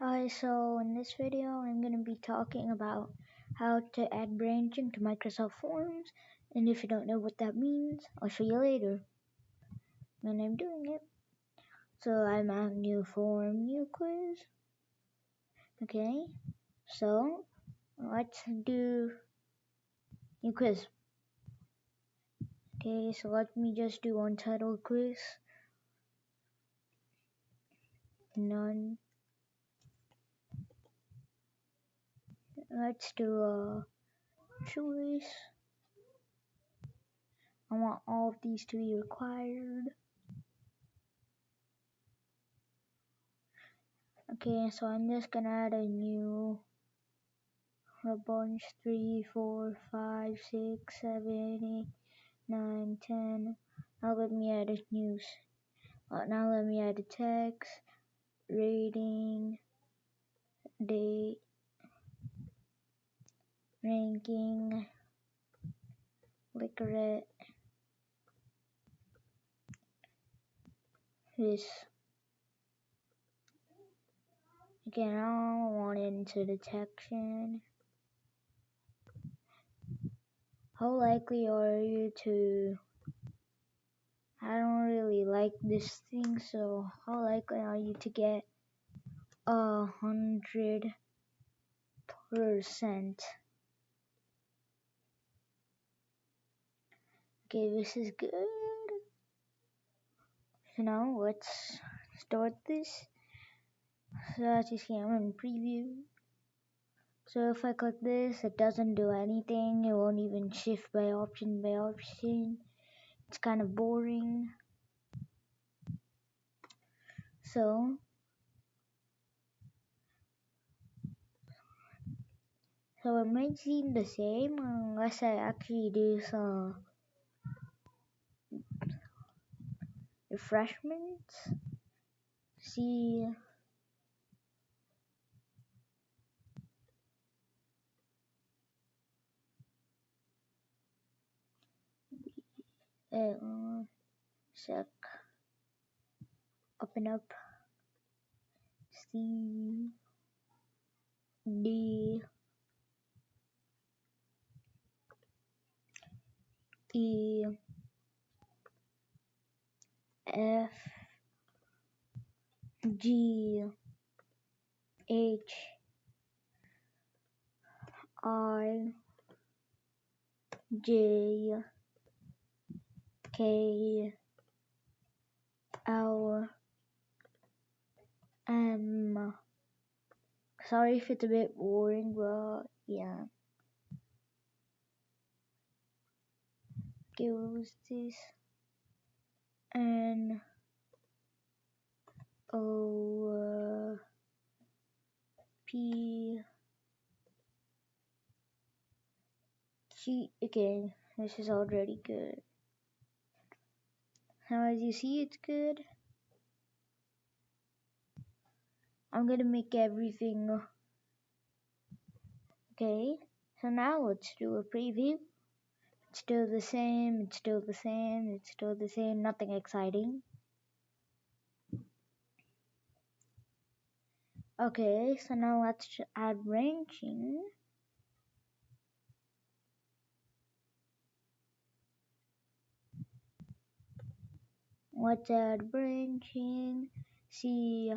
Hi, so in this video I'm going to be talking about how to add branching to Microsoft Forms, and if you don't know what that means, I'll show you later when I'm doing it. So I'm at new form, new quiz. Okay, so let's do new quiz. Okay, so let me just do untitled quiz. None. Let's do a choice. I want all of these to be required. Okay, so I'm just gonna add a new bunch 3, 4, 5, 6, 7, 8, 9, 10. Now let me add a news. Now let me add a text, rating, date, ranking, Liquoret, this. Again, I don't want it into detection. How likely are you to... I don't really like this thing, so how likely are you to get 100%? Okay, this is good. So now let's start this. So as you see, I'm in preview. So if I click this, it doesn't do anything. It won't even shift by option. It's kind of boring. So it might seem the same unless I actually do some refreshments. See, sec, open up, C, D, E, F, G, H, I, J, K, L, M. Sorry if it's a bit boring, but yeah. Okay, what was this? N, O, P, Q. Okay, this is already good. Now as you see, it's good. I'm gonna make everything okay. So now let's do a preview. It's still the same, it's still the same, it's still the same, nothing exciting. Okay, so now let's add branching. Let's add branching. See,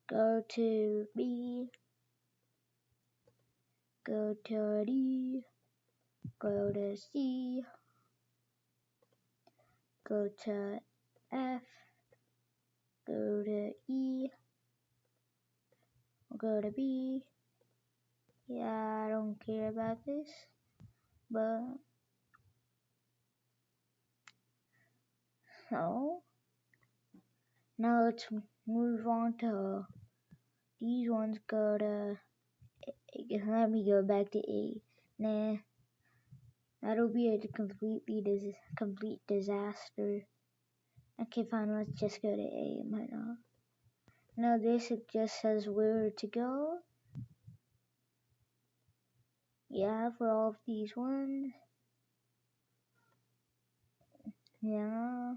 go to B, go to D, go to C, go to F, go to E, go to B. Yeah, I don't care about this, but so now let's move on to these ones. Go to, let me go back to A. Nah, that'll be a complete disaster. Okay, fine, let's just go to A. Might not. Now this, it just says where to go. Yeah, for all of these ones. Yeah.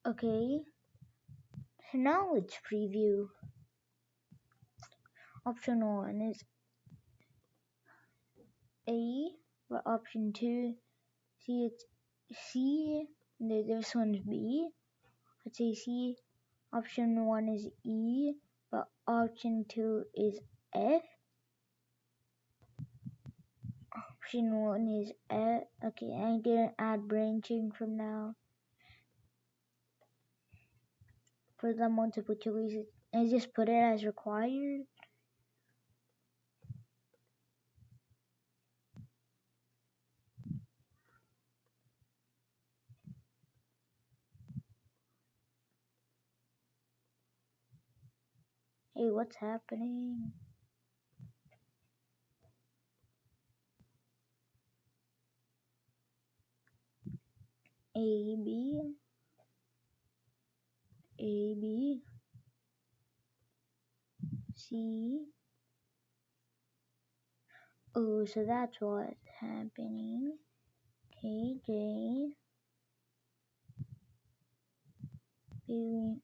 Okay, so now let's preview. Option 1 is A, but option 2, see it's C, this one's B. Let's say C, option 1 is E, but option 2 is F. Option 1 is F. Okay, I didn't add branching from now. For the multiple choice, I just put it as required. Hey, what's happening? A, B, A, B, C. Oh, so that's what's happening. Okay, J, B,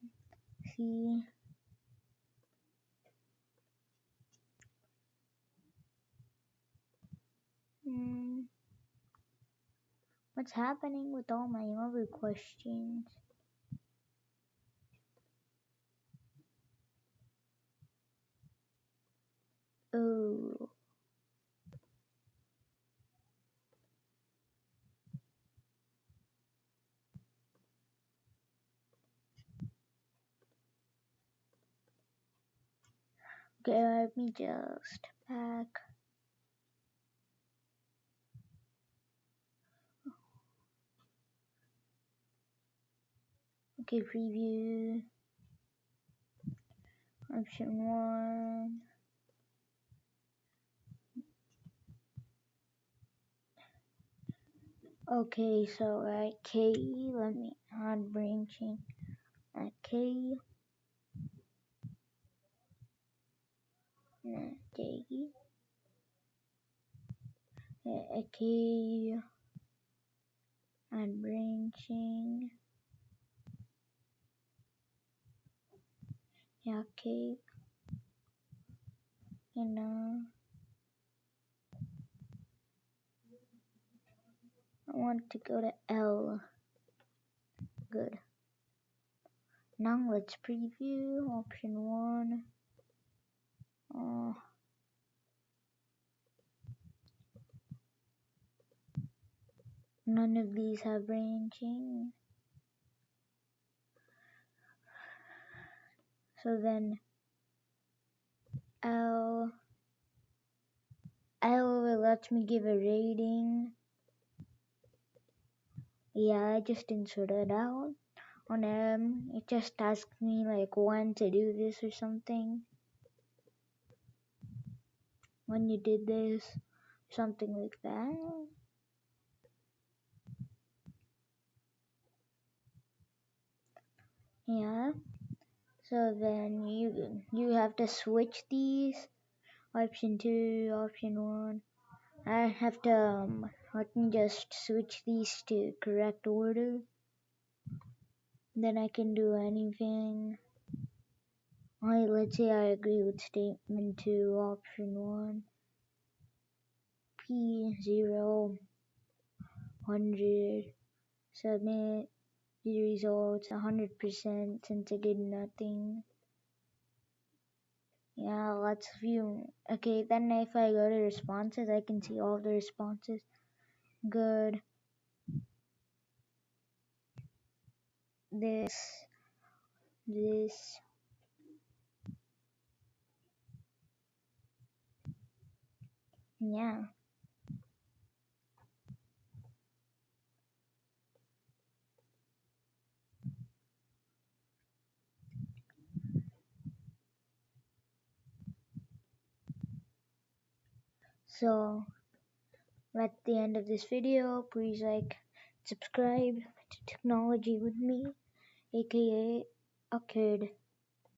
C. What's happening with all my other questions? Oh. Okay, let me just back. Okay, preview. Option 1. Okay, so at K, let me add branching. At K, at J, at K, add branching. Yeah, K, and I want to go to L. Good. Now let's preview option 1. None of these have branching. So then L lets me give a rating. Yeah, I just inserted out. On M, it just asks me like when to do this or something. When you did this, something like that. Yeah. So then you have to switch these. Option 2, option 1. I have to let me just switch these to correct order. Then I can do anything. Alright, let's say I agree with statement 2, option 1. P0 100. Submit the results 100% since I did nothing. Yeah, let's view. Okay, then if I go to responses, I can see all the responses. Good. This. Yeah. So, at the end of this video, please like, subscribe to Technology with me, aka a kid.